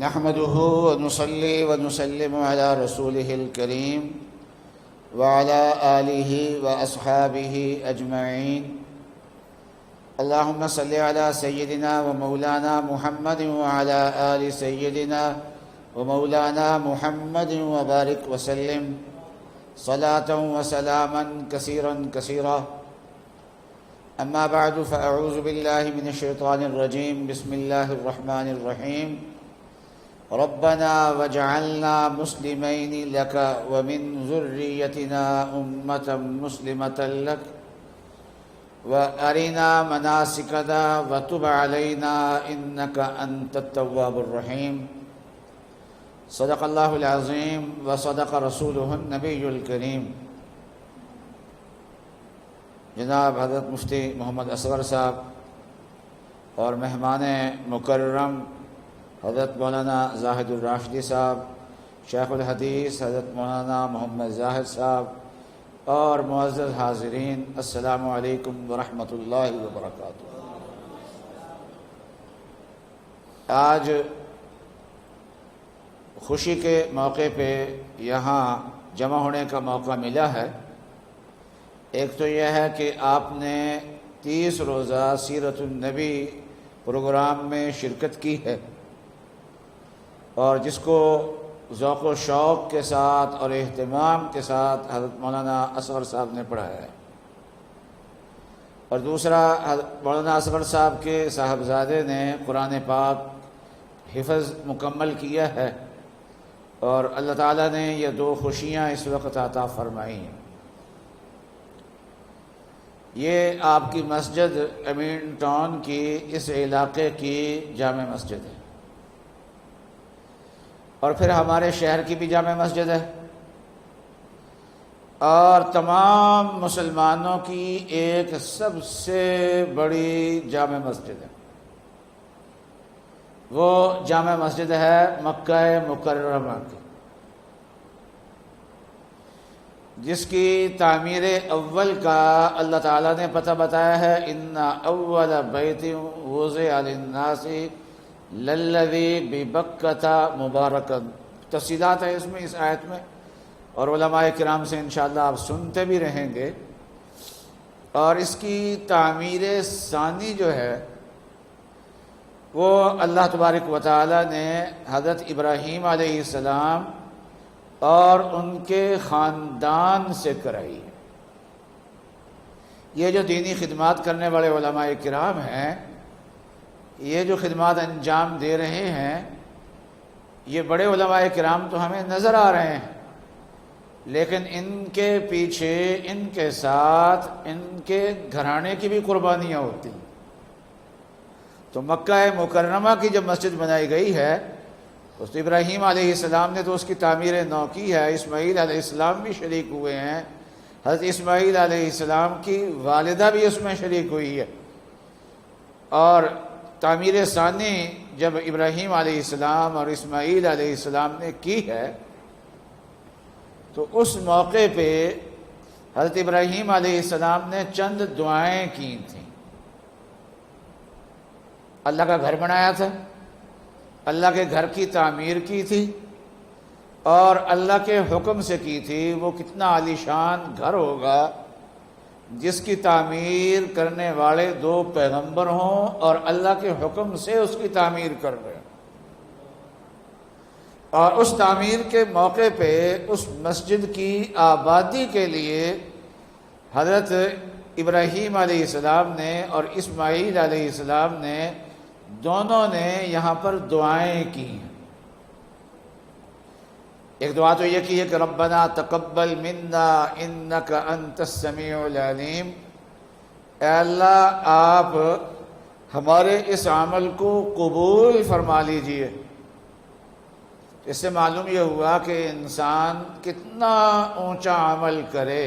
نحمده ونصلي ونسلم على رسوله الكريم وعلى آله وأصحابه أجمعين. اللهم صل على سيدنا ومولانا محمد وعلى آل سيدنا ومولانا محمد وبارك وسلم صلاة وسلاما كثيرا كثيرا. أما بعد فأعوذ بالله من الشيطان الرجيم. بسم الله الرحمن الرحيم. ربنا واجعلنا مسلمين لك ومن ذريتنا أمة مسلمة لك وأرنا مناسكنا وتب علينا إنك أنت التواب الرحيم. صدق الله العظيم وصدق رسوله النبي الكريم. جناب حضرت مفتی محمد اصغر صاحب اور مہمان مکرم حضرت مولانا زاہد الراشدی صاحب، شیخ الحدیث حضرت مولانا محمد زاہد صاحب اور معزز حاضرین، السلام علیکم ورحمۃ اللہ وبرکاتہ. آج خوشی کے موقع پہ یہاں جمع ہونے کا موقع ملا ہے. ایک تو یہ ہے کہ آپ نے 30 روزہ سیرت النبی پروگرام میں شرکت کی ہے اور جس کو ذوق و شوق کے ساتھ اور اہتمام کے ساتھ حضرت مولانا اصغر صاحب نے پڑھایا ہے. اور دوسرا، مولانا اصغر صاحب کے صاحبزادے نے قرآن پاک حفظ مکمل کیا ہے اور اللہ تعالیٰ نے یہ 2 خوشیاں اس وقت عطا فرمائی ہیں. یہ آپ کی مسجد امین ٹاؤن کی اس علاقے کی جامع مسجد ہے اور پھر ہمارے شہر کی بھی جامع مسجد ہے اور تمام مسلمانوں کی ایک سب سے بڑی جامع مسجد ہے. وہ جامع مسجد ہے مکہ مکرمہ کی، جس کی تعمیر اول کا اللہ تعالیٰ نے پتہ بتایا ہے. ان اول بیت وضع للناس للذی ببکۃ مبارکا. تفصیلات ہے اس میں، اس آیت میں، اور علماء کرام سے انشاءاللہ آپ سنتے بھی رہیں گے. اور اس کی تعمیر ثانی جو ہے وہ اللہ تبارک و تعالیٰ نے حضرت ابراہیم علیہ السلام اور ان کے خاندان سے کرائی ہے. یہ جو دینی خدمات کرنے والے علماء کرام ہیں، یہ جو خدمات انجام دے رہے ہیں، یہ بڑے علماء کرام تو ہمیں نظر آ رہے ہیں، لیکن ان کے پیچھے، ان کے ساتھ ان کے گھرانے کی بھی قربانیاں ہوتی ہیں. تو مکہ مکرمہ کی جب مسجد بنائی گئی ہے، اس ابراہیم علیہ السلام نے تو اس کی تعمیر نو کی ہے. اسماعیل علیہ السلام بھی شریک ہوئے ہیں. حضرت اسماعیل علیہ السلام کی والدہ بھی اس میں شریک ہوئی ہے. اور تعمیر ثانی جب ابراہیم علیہ السلام اور اسماعیل علیہ السلام نے کی ہے تو اس موقع پہ حضرت ابراہیم علیہ السلام نے چند دعائیں کی تھیں. اللہ کا گھر بنایا تھا، اللہ کے گھر کی تعمیر کی تھی اور اللہ کے حکم سے کی تھی. وہ کتنا عالیشان گھر ہوگا جس کی تعمیر کرنے والے 2 پیغمبر ہوں اور اللہ کے حکم سے اس کی تعمیر کر رہے ہیں. اور اس تعمیر کے موقع پہ اس مسجد کی آبادی کے لیے حضرت ابراہیم علیہ السلام نے اور اسماعیل علیہ السلام نے دونوں نے یہاں پر دعائیں کی ہیں. ایک دعا تو یہ کی ہے کہ ربنا تقبل منا انک انت السمیع العلیم. اے اللہ، آپ ہمارے اس عمل کو قبول فرما لیجئے. اس سے معلوم یہ ہوا کہ انسان کتنا اونچا عمل کرے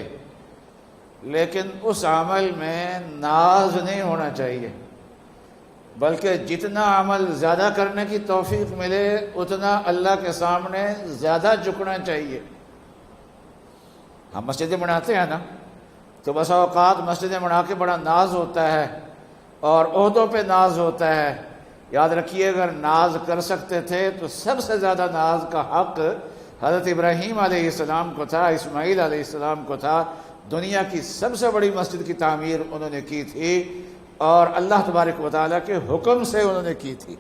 لیکن اس عمل میں ناز نہیں ہونا چاہیے، بلکہ جتنا عمل زیادہ کرنے کی توفیق ملے اتنا اللہ کے سامنے زیادہ جھکنا چاہیے. ہم مسجدیں بناتے ہیں نا، تو بس اوقات مسجدیں بنا کے بڑا ناز ہوتا ہے اور عہدوں پہ ناز ہوتا ہے، یاد رکھیے اگر ناز کر سکتے تھے تو سب سے زیادہ ناز کا حق حضرت ابراہیم علیہ السلام کو تھا، اسماعیل علیہ السلام کو تھا۔ دنیا کی سب سے بڑی مسجد کی تعمیر انہوں نے کی تھی اور اللہ تبارک و تعالیٰ کے حکم سے انہوں نے کی تھی۔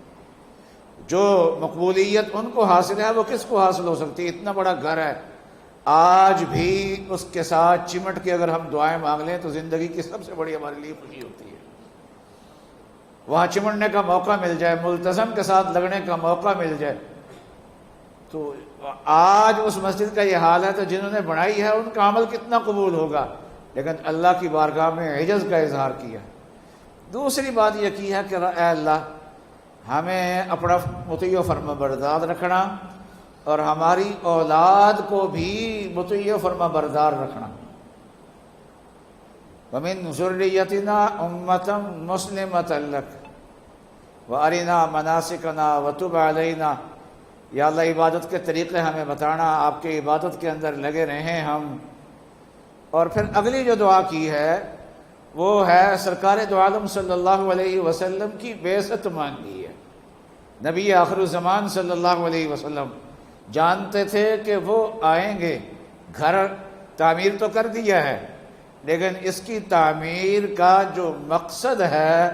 جو مقبولیت ان کو حاصل ہے وہ کس کو حاصل ہو سکتی ہے؟ اتنا بڑا گھر ہے، آج بھی اس کے ساتھ چمٹ کے اگر ہم دعائیں مانگ لیں تو زندگی کی سب سے بڑی ہمارے لیے خوشی ہوتی ہے۔ وہاں چمٹنے کا موقع مل جائے، ملتزم کے ساتھ لگنے کا موقع مل جائے، تو آج اس مسجد کا یہ حال ہے تو جنہوں نے بنائی ہے ان کا عمل کتنا قبول ہوگا، لیکن اللہ کی بارگاہ میں عجز کا اظہار کیا۔ دوسری بات یہ کی ہے کہ اے اللہ ہمیں اپنا مطیع و فرما بردار رکھنا اور ہماری اولاد کو بھی مطیع و فرما بردار رکھنا۔ وَمِن ذُرِّيَّتِنَا أُمَّةً مُسْلِمَةً لَكَ وَأَرِنَا مَنَاسِكَنَا وَتُبْ عَلَيْنَا۔ یا اللہ عبادت کے طریقے ہمیں بتانا، آپ کے عبادت کے اندر لگے رہیں ہم۔ اور پھر اگلی جو دعا کی ہے وہ ہے سرکار دو عالم صلی اللہ علیہ وسلم کی بعثت مانگی ہے۔ نبی آخر الزمان صلی اللہ علیہ وسلم جانتے تھے کہ وہ آئیں گے، گھر تعمیر تو کر دیا ہے لیکن اس کی تعمیر کا جو مقصد ہے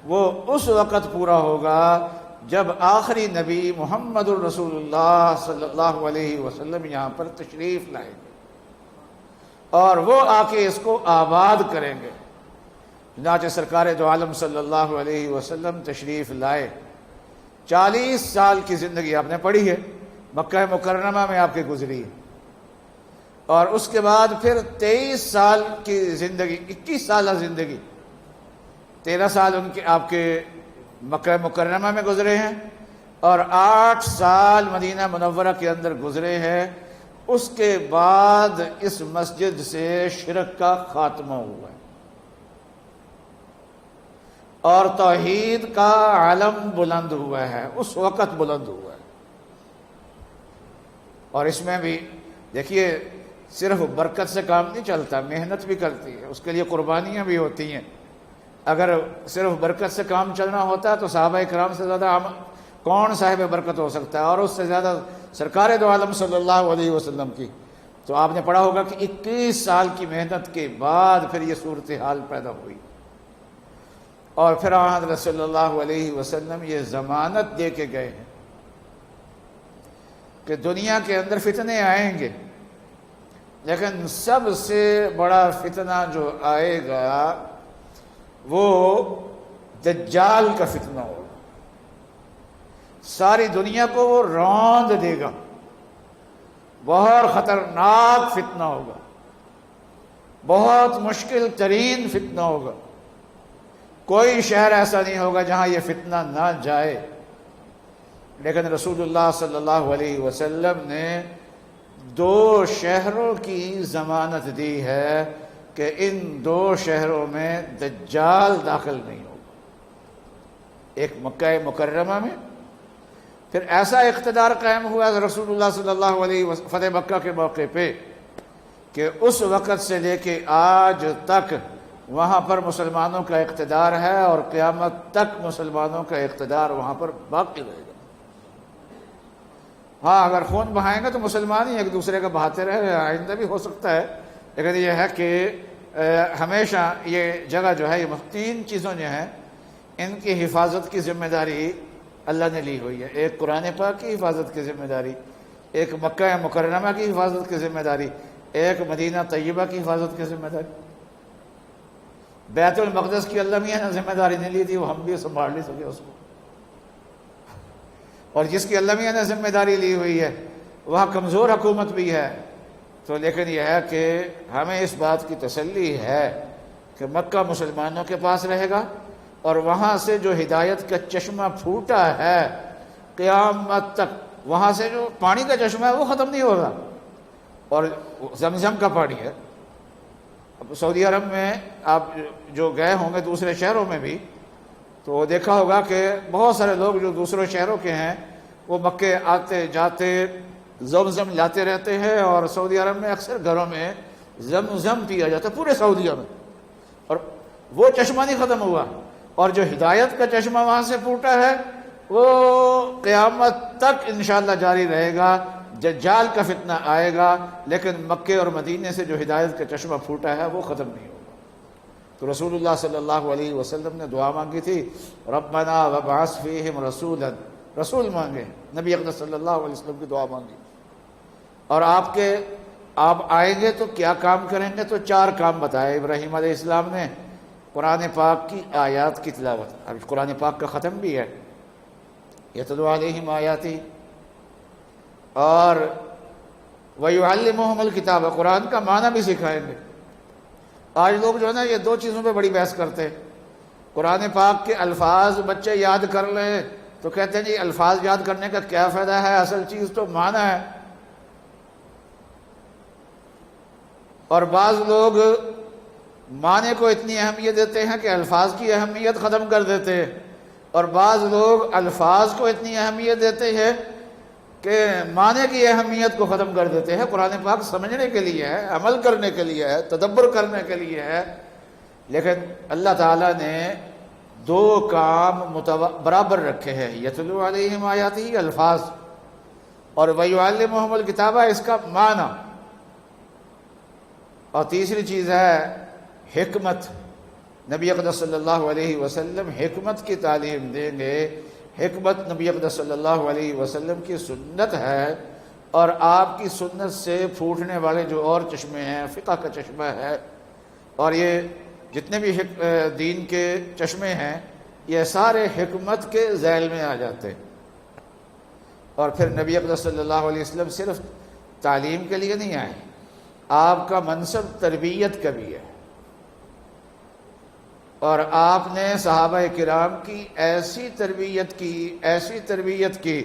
وہ اس وقت پورا ہوگا جب آخری نبی محمد الرسول اللہ صلی اللہ علیہ وسلم یہاں پر تشریف لائیں گے اور وہ آ کے اس کو آباد کریں گے۔ چنانچہ سرکار دو عالم صلی اللہ علیہ وسلم تشریف لائے، 40 سال کی زندگی آپ نے پڑھی ہے، مکہ مکرمہ میں آپ کی گزری ہے، اور اس کے بعد پھر 23 سال کی زندگی، 21 سالہ زندگی، 13 سال ان کے آپ کے مکہ مکرمہ میں گزرے ہیں اور 8 سال مدینہ منورہ کے اندر گزرے ہیں۔ اس کے بعد اس مسجد سے شرک کا خاتمہ ہوا ہے اور توحید کا علم بلند ہوا ہے، اس وقت بلند ہوا ہے۔ اور اس میں بھی دیکھیے صرف برکت سے کام نہیں چلتا، محنت بھی کرتی ہے، اس کے لیے قربانیاں بھی ہوتی ہیں۔ اگر صرف برکت سے کام چلنا ہوتا تو صحابہ کرام سے زیادہ کون صاحب برکت ہو سکتا ہے، اور اس سے زیادہ سرکار دو عالم صلی اللہ علیہ وسلم کی۔ تو آپ نے پڑھا ہوگا کہ 21 سال کی محنت کے بعد پھر یہ صورتحال پیدا ہوئی، اور پھر حضرت صلی اللہ علیہ وسلم یہ ضمانت دے کے گئے ہیں کہ دنیا کے اندر فتنے آئیں گے، لیکن سب سے بڑا فتنہ جو آئے گا وہ دجال کا فتنہ ہوگا۔ ساری دنیا کو وہ روند دے گا، بہت خطرناک فتنہ ہوگا، بہت مشکل ترین فتنہ ہوگا۔ کوئی شہر ایسا نہیں ہوگا جہاں یہ فتنہ نہ جائے، لیکن رسول اللہ صلی اللہ علیہ وسلم نے 2 شہروں کی ضمانت دی ہے کہ ان 2 شہروں میں دجال داخل نہیں ہوگا، ایک مکہ مکرمہ میں۔ پھر ایسا اقتدار قائم ہوا رسول اللہ صلی اللہ علیہ وسلم فتح مکہ کے موقع پہ کہ اس وقت سے لے کے آج تک وہاں پر مسلمانوں کا اقتدار ہے اور قیامت تک مسلمانوں کا اقتدار وہاں پر باقی رہے گا۔ ہاں اگر خون بہائیں گے تو مسلمان ہی ایک دوسرے کا بہاتے رہے، آئندہ بھی ہو سکتا ہے، لیکن یہ ہے کہ ہمیشہ یہ جگہ جو ہے، یہ 3 چیزوں جو ہیں ان کی حفاظت کی ذمہ داری اللہ نے لی ہوئی ہے۔ ایک قرآن پاک کی حفاظت کی ذمہ داری، ایک مکہ مکرمہ کی حفاظت کی ذمہ داری، ایک مدینہ طیبہ کی حفاظت کی ذمہ داری۔ بیت المقدس کی اللہ میاں نے ذمہ داری نہیں لی تھی، وہ ہم بھی سنبھال نہیں سکے اس کو، اور جس کی اللہ میاں نے ذمہ داری لی ہوئی ہے وہاں کمزور حکومت بھی ہے۔ تو لیکن یہ ہے کہ ہمیں اس بات کی تسلی ہے کہ مکہ مسلمانوں کے پاس رہے گا، اور وہاں سے جو ہدایت کا چشمہ پھوٹا ہے قیامت تک، وہاں سے جو پانی کا چشمہ ہے وہ ختم نہیں ہوگا، اور زمزم کا پانی ہے۔ اب سعودی عرب میں آپ جو گئے ہوں گے دوسرے شہروں میں بھی تو دیکھا ہوگا کہ بہت سارے لوگ جو دوسرے شہروں کے ہیں وہ مکے آتے جاتے زمزم لاتے رہتے ہیں، اور سعودی عرب میں اکثر گھروں میں زمزم پیا جاتا ہے پورے سعودیہ میں، اور وہ چشمہ نہیں ختم ہوا، اور جو ہدایت کا چشمہ وہاں سے پھوٹا ہے وہ قیامت تک انشاءاللہ جاری رہے گا. دجال کا فتنہ آئے گا لیکن مکے اور مدینے سے جو ہدایت کا چشمہ پھوٹا ہے وہ ختم نہیں ہوگا. تو رسول اللہ صلی اللہ علیہ وسلم نے دعا مانگی تھی ربنا وابعث فیہم رسولا، رسول مانگے، نبی اقدس صلی اللہ علیہ وسلم کی دعا مانگی. اور آپ آئیں گے تو کیا کام کریں گے؟ تو 4 کام بتائے ابراہیم علیہ السلام نے. قرآن پاک کی آیات کی تلاوت، اب قرآن پاک کا ختم بھی ہے، یتلو علیہم آیاتی، اور وَيُعَلِّمُهُمُ الْكِتَابَ، قرآن کا معنی بھی سکھائیں گے. آج لوگ جو ہے نا یہ 2 چیزوں پہ بڑی بحث کرتے ہیں. قرآن پاک کے الفاظ بچے یاد کر لیں تو کہتے ہیں جی الفاظ یاد کرنے کا کیا فائدہ ہے، اصل چیز تو معنی ہے. اور بعض لوگ معنی کو اتنی اہمیت دیتے ہیں کہ الفاظ کی اہمیت ختم کر دیتے ہیں، اور بعض لوگ الفاظ کو اتنی اہمیت دیتے ہیں کہ معنی کی اہمیت کو ختم کر دیتے ہیں. قرآن پاک سمجھنے کے لیے ہے، عمل کرنے کے لیے ہے، تدبر کرنے کے لیے ہے، لیکن اللہ تعالیٰ نے 2 کام برابر رکھے ہیں، یتلو علیہم آیاتی الفاظ، اور وَيُعَلِّمُهُمُ الْكِتَابَ اس کا معنی. اور تیسری چیز ہے حکمت. نبی اقدس صلی اللہ علیہ وسلم حکمت کی تعلیم دیں گے. حکمت نبی اقدس صلی اللہ علیہ وسلم کی سنت ہے، اور آپ کی سنت سے پھوٹنے والے جو اور چشمے ہیں، فقہ کا چشمہ ہے، اور یہ جتنے بھی دین کے چشمے ہیں یہ سارے حکمت کے ذیل میں آ جاتے ہیں. اور پھر نبی اقدس صلی اللہ علیہ وسلم صرف تعلیم کے لیے نہیں آئے، آپ کا منصب تربیت کا بھی ہے. اور آپ نے صحابہ کرام کی ایسی تربیت کی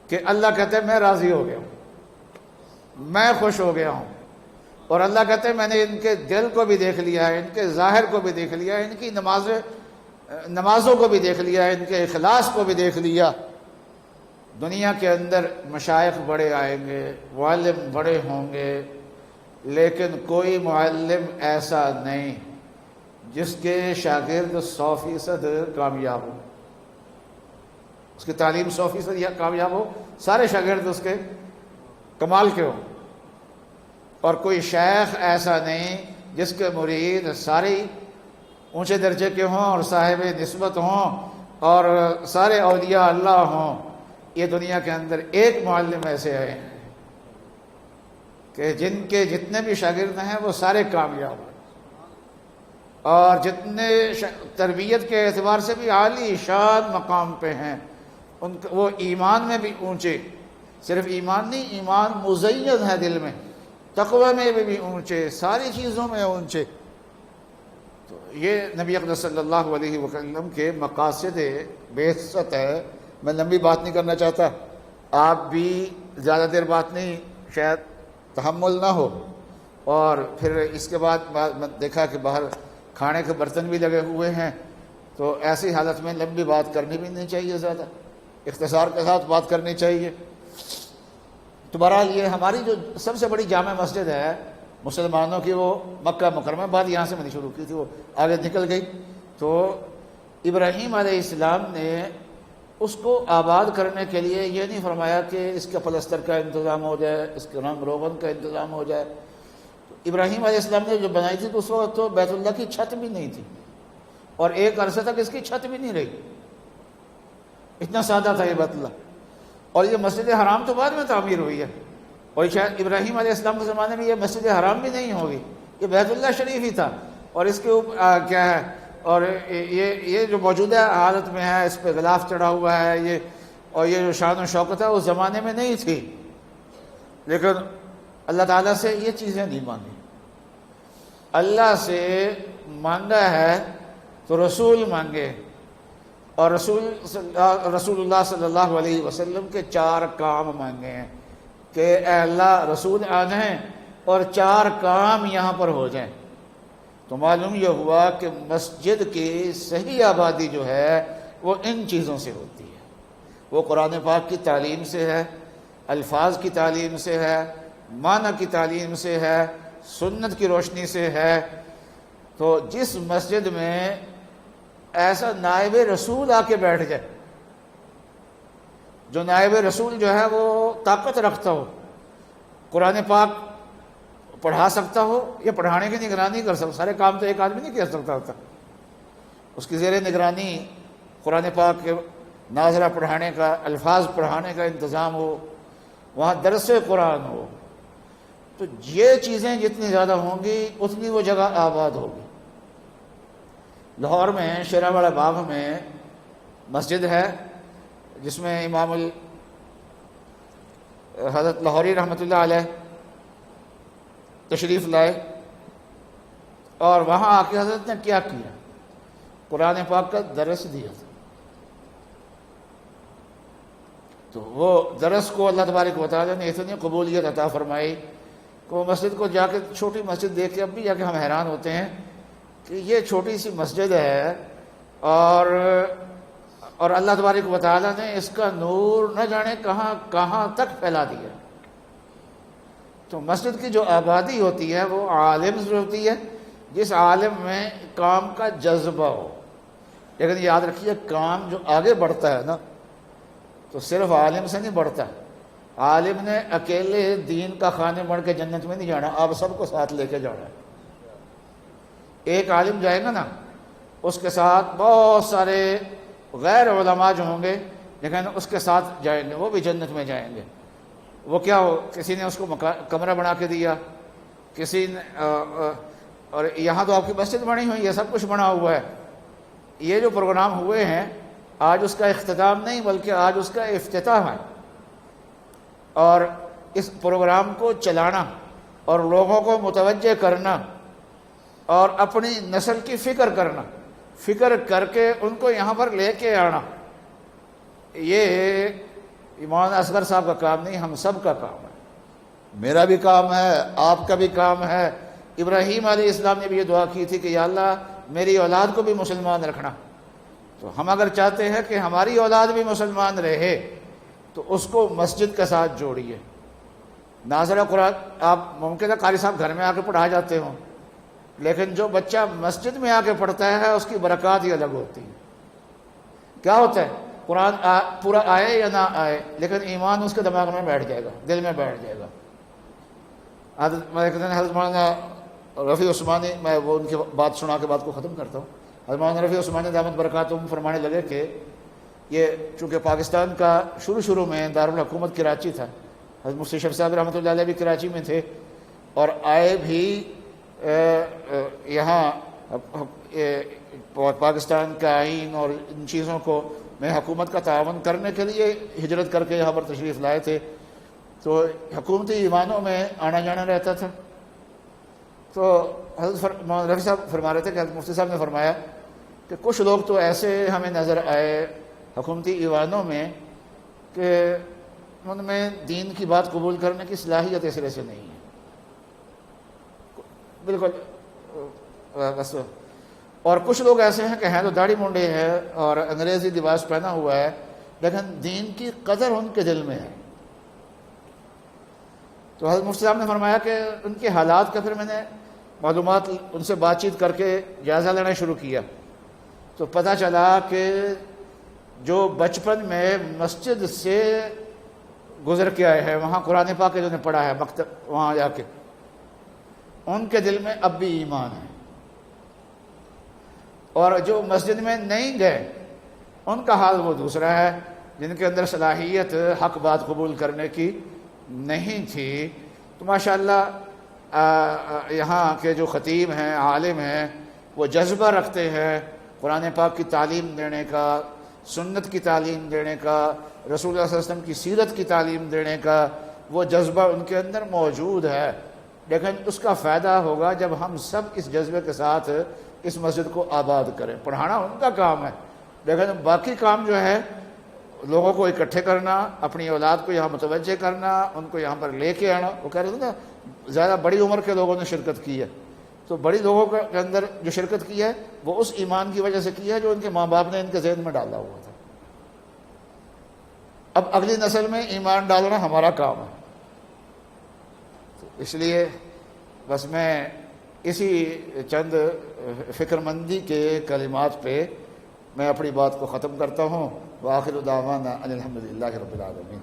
کہ اللہ کہتے ہیں میں راضی ہو گیا ہوں، میں خوش ہو گیا ہوں. اور اللہ کہتے ہیں میں نے ان کے دل کو بھی دیکھ لیا ہے، ان کے ظاہر کو بھی دیکھ لیا ہے، ان کی نمازوں کو بھی دیکھ لیا ہے، ان کے اخلاص کو بھی دیکھ لیا. دنیا کے اندر مشائخ بڑے آئیں گے، معلم بڑے ہوں گے، لیکن کوئی معلم ایسا نہیں جس کے شاگرد 100% کامیاب ہو، اس کی تعلیم 100% کامیاب ہو، سارے شاگرد اس کے کمال کے ہوں. اور کوئی شیخ ایسا نہیں جس کے مرید سارے اونچے درجے کے ہوں اور صاحب نسبت ہوں اور سارے اولیاء اللہ ہوں. یہ دنیا کے اندر ایک معلم ایسے ہیں کہ جن کے جتنے بھی شاگرد ہیں وہ سارے کامیاب ہیں، اور جتنے تربیت کے اعتبار سے بھی عالی شان مقام پہ ہیں. وہ ایمان میں بھی اونچے، صرف ایمان نہیں، ایمان مزین ہے دل میں، تقوی میں بھی اونچے، ساری چیزوں میں اونچے. تو یہ نبی اقدس صلی اللہ علیہ وسلم کے مقاصد بعثت ہے. میں لمبی بات نہیں کرنا چاہتا، آپ بھی زیادہ دیر بات نہیں، شاید تحمل نہ ہو. اور پھر اس کے بعد میں دیکھا کہ باہر کھانے کے برتن بھی لگے ہوئے ہیں، تو ایسی حالت میں لمبی بات کرنی بھی نہیں چاہیے، زیادہ اختصار کے ساتھ بات کرنی چاہیے. تو بہرحال یہ ہماری جو سب سے بڑی جامع مسجد ہے مسلمانوں کی، وہ مکہ مکرمہ. بات یہاں سے میں نے شروع کی تھی، وہ آگے نکل گئی. تو ابراہیم علیہ السلام نے اس کو آباد کرنے کے لیے یہ نہیں فرمایا کہ اس کا پلستر کا انتظام ہو جائے، اس کے رنگ روغن کا انتظام ہو جائے. ابراہیم علیہ السلام نے جو بنائی تھی تو اس وقت تو بیت اللہ کی چھت بھی نہیں تھی، اور ایک عرصے تک اس کی چھت بھی نہیں رہی. اتنا سادہ تھا یہ بیت اللہ. اور یہ مسجد حرام تو بعد میں تعمیر ہوئی ہے، اور شاید ابراہیم علیہ السلام کے زمانے میں یہ مسجد حرام بھی نہیں ہوگی، یہ بیت اللہ شریف ہی تھا. اور اس کے اوپر کیا ہے، اور یہ جو موجودہ حالت میں ہے، اس پہ غلاف چڑھا ہوا ہے یہ، اور یہ جو شان و شوکت ہے اس زمانے میں نہیں تھی. لیکن اللہ تعالیٰ سے یہ چیزیں نہیں مانگی. اللہ سے مانگا ہے تو رسول مانگے. اور رسول اللہ صلی اللہ علیہ وسلم کے 4 کام مانگے ہیں کہ اے اللہ رسول آ جائیں اور 4 کام یہاں پر ہو جائیں. تو معلوم یہ ہوا کہ مسجد کی صحیح آبادی جو ہے وہ ان چیزوں سے ہوتی ہے. وہ قرآن پاک کی تعلیم سے ہے، الفاظ کی تعلیم سے ہے، معنی کی تعلیم سے ہے، سنت کی روشنی سے ہے. تو جس مسجد میں ایسا نائب رسول آ کے بیٹھ جائے جو نائب رسول جو ہے وہ طاقت رکھتا ہو، قرآن پاک پڑھا سکتا ہو یا پڑھانے کی نگرانی کر سکتا، سارے کام تو ایک آدمی نہیں کر سکتا ہوتا، اس کی زیر نگرانی قرآن پاک کے ناظرہ پڑھانے کا، الفاظ پڑھانے کا انتظام ہو، وہاں درس قرآن ہو، تو یہ چیزیں جتنی زیادہ ہوں گی اتنی وہ جگہ آباد ہوگی۔ لاہور میں شیرا والا باغ میں مسجد ہے جس میں امام حضرت لاہوری رحمۃ اللہ علیہ تشریف لائے، اور وہاں آ کے حضرت نے کیا کیا؟ قرآن پاک کا درس دیا تھا۔ تو وہ درس کو اللہ تبارک و تعالیٰ نے اتنی قبولیت عطا فرمائی کہ وہ مسجد کو جا کے، چھوٹی مسجد دیکھ کے اب بھی جا کے ہم حیران ہوتے ہیں کہ یہ چھوٹی سی مسجد ہے اور اللہ تبارک و تعالیٰ نے اس کا نور نہ جانے کہاں کہاں تک پھیلا دیا۔ تو مسجد کی جو آبادی ہوتی ہے وہ عالم سے ہوتی ہے، جس عالم میں کام کا جذبہ ہو۔ لیکن یاد رکھیے، کام جو آگے بڑھتا ہے نا تو صرف عالم سے نہیں بڑھتا۔ عالم نے اکیلے دین کا خانے بڑھ کے جنت میں نہیں جانا، آپ سب کو ساتھ لے کے جانا ہے۔ ایک عالم جائے گا نا، اس کے ساتھ بہت سارے غیر علماء جو ہوں گے لیکن اس کے ساتھ جائیں گے، وہ بھی جنت میں جائیں گے۔ وہ کیا ہو، کسی نے اس کو کمرہ بنا کے دیا، کسی نے اور یہاں تو آپ کی مسجد بنی ہوئی ہے، سب کچھ بنا ہوا ہے۔ یہ جو پروگرام ہوئے ہیں آج اس کا اختتام نہیں بلکہ آج اس کا افتتاح ہے، اور اس پروگرام کو چلانا اور لوگوں کو متوجہ کرنا اور اپنی نسل کی فکر کرنا، فکر کر کے ان کو یہاں پر لے کے آنا، یہ مولانا اصغر صاحب کا کام نہیں، ہم سب کا کام ہے۔ میرا بھی کام ہے، آپ کا بھی کام ہے۔ ابراہیم علیہ السلام نے بھی یہ دعا کی تھی کہ یا اللہ میری اولاد کو بھی مسلمان رکھنا۔ تو ہم اگر چاہتے ہیں کہ ہماری اولاد بھی مسلمان رہے تو اس کو مسجد کے ساتھ جوڑیے۔ ناظرہ قرآن آپ ممکن ہے قاری صاحب گھر میں آ کے پڑھا جاتے ہوں، لیکن جو بچہ مسجد میں آ کے پڑھتا ہے اس کی برکات ہی الگ ہوتی ہے۔ کیا ہوتا ہے، قرآن پورا آئے یا نہ آئے لیکن ایمان اس کے دماغ میں بیٹھ جائے گا، دل میں بیٹھ جائے گا۔ حضرت مولانا رفیع عثمانی، میں وہ ان کی بات سنا کے بات کو ختم کرتا ہوں۔ حضرت مولانا رفیع عثمانی دامت برکاتہم فرمانے لگے کہ یہ چونکہ پاکستان کا شروع میں دارالحکومت کراچی تھا، حضرت مفتی شفیع صاحب رحمۃ اللہ علیہ بھی کراچی میں تھے اور آئے بھی یہاں پاکستان کا آئین اور ان چیزوں کو میں حکومت کا تعاون کرنے کے لیے ہجرت کر کے یہاں پر تشریف لائے تھے، تو حکومتی ایوانوں میں آنا جانا رہتا تھا۔ تو حضرت رفیع صاحب فرما رہے تھے کہ حضرت مفتی صاحب نے فرمایا کہ کچھ لوگ تو ایسے ہمیں نظر آئے حکومتی ایوانوں میں کہ ان میں دین کی بات قبول کرنے کی صلاحیت اس طرح سے نہیں ہے، بالکل بس۔ اور کچھ لوگ ایسے ہیں کہ ہیں تو داڑھی منڈے ہے اور انگریزی لباس پہنا ہوا ہے لیکن دین کی قدر ان کے دل میں ہے۔ تو حضرت مفتی صاحب نے فرمایا کہ ان کے حالات کا پھر میں نے معلومات ان سے بات چیت کر کے جائزہ لینا شروع کیا، تو پتہ چلا کہ جو بچپن میں مسجد سے گزر کے آئے ہیں، وہاں قرآن پاک جو نے پڑھا ہے مکتب وہاں جا کے، ان کے دل میں اب بھی ایمان ہے، اور جو مسجد میں نہیں گئے ان کا حال وہ دوسرا ہے، جن کے اندر صلاحیت حق بات قبول کرنے کی نہیں تھی۔ تو ماشاءاللہ یہاں کے جو خطیب ہیں، عالم ہیں، وہ جذبہ رکھتے ہیں قرآن پاک کی تعلیم دینے کا، سنت کی تعلیم دینے کا، رسول اللہ صلی اللہ علیہ وسلم کی سیرت کی تعلیم دینے کا، وہ جذبہ ان کے اندر موجود ہے۔ لیکن اس کا فائدہ ہوگا جب ہم سب اس جذبے کے ساتھ اس مسجد کو آباد کریں۔ پڑھانا ان کا کام ہے لیکن باقی کام جو ہے لوگوں کو اکٹھے کرنا، اپنی اولاد کو یہاں متوجہ کرنا، ان کو یہاں پر لے کے آنا۔ وہ کہہ رہے تھے نا زیادہ بڑی عمر کے لوگوں نے شرکت کی ہے، تو بڑی لوگوں کے اندر جو شرکت کی ہے وہ اس ایمان کی وجہ سے کی ہے جو ان کے ماں باپ نے ان کے ذہن میں ڈالا ہوا تھا۔ اب اگلی نسل میں ایمان ڈالنا ہمارا کام ہے۔ تو اس لیے بس میں اسی چند فکر مندی کے کلمات پہ میں اپنی بات کو ختم کرتا ہوں۔ وآخر دعوانا ان الحمد للہ رب العالمین.